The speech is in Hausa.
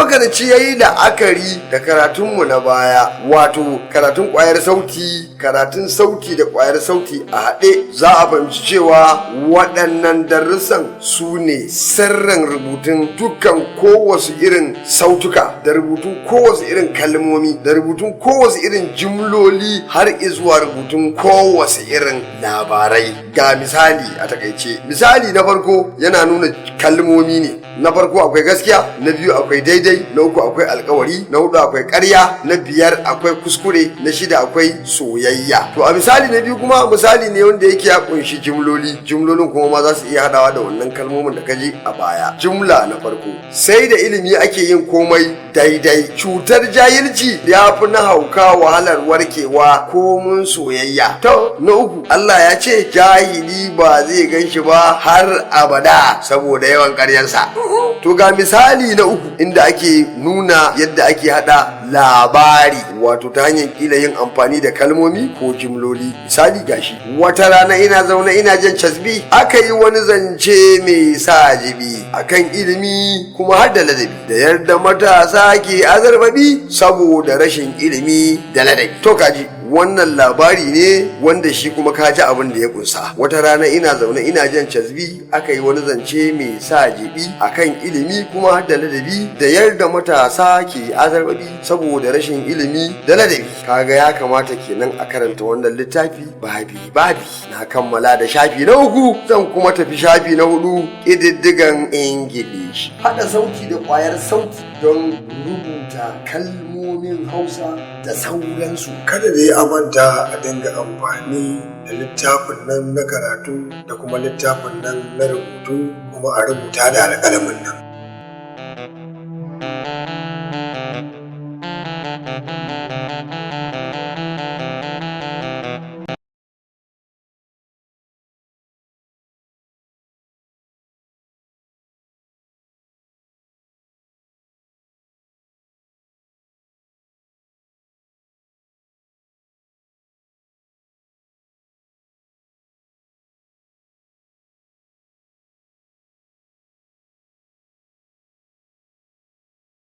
makaraci ya yi la'akari da karatunmu na baya, wato karatun ƙwayar sauti, karatun sauti da ƙwayar sauti a haɗe, za a fahimci cewa waɗannan darussan su ne sirrin rubutun dukkan kowace irin sautuka, da rubutun kowace irin kalmomi, da rubutun kowace irin jimloli, har izuwa rubutun kowace irin labarai. Ga misali a takaice. Misali na farko yana nuna kalmomi ne. Na farko akwai gaskiya, na biyu akwai daidai, na uku akwai alkawari, na hudu akwai ƙarya, na biyar akwai kuskure, na shida akwai soyayya. To a misali na biyu kuma misali ne wanda yake ya kunshi jimloli. Jimlolin kuma ma za su iya hadawa da wannan kalmomin da kaji a baya. Jumla na farko: sai da ilimi ake yin komai daidai. Cutar jahilci ya fi na hauka wahalar warkewa komun soyayya. To na uku, Allah ya ce jahili ba zai gan shi ba har abada saboda yawan ƙaryansa. To ga misali na uku inda ake nuna yadda ake hada labari, wato ta hanyar kila yin amfani da kalmomi ko jimloli. Misali gashi: wata rana ina zaune ina jan casbi, aka yi wani zance mai sa jibi akan ilimi kuma har da ladabi, da yarda matasa ke azarbabi saboda rashin ilimi da ladabi. To kaji, wannan labari ne wanda shi kuma ka ji abin da ya kunsa. Wata rana ina zaune ina jan casbi, aka yi wani zance mai sa jibi akan ilimi kuma har da ladabi, da yarda matasa ke azarbabi saboda rashin ilimi da ladabi. Kaga ya kamata kenan a karanta wannan littafi babi. Na kammala da shafi na uku, zan kuma tafi shafi na hudu, ƙididdigan Ingilishi. Haɗa sauti da ƙwayar sauti don rubuta kalmomin Hausa da sauransu. Kada da ya manta a dinga amfani da littafin nan na karatu da kuma littafin nan na rubutu, kuma a rubuta da alƙalamin nan.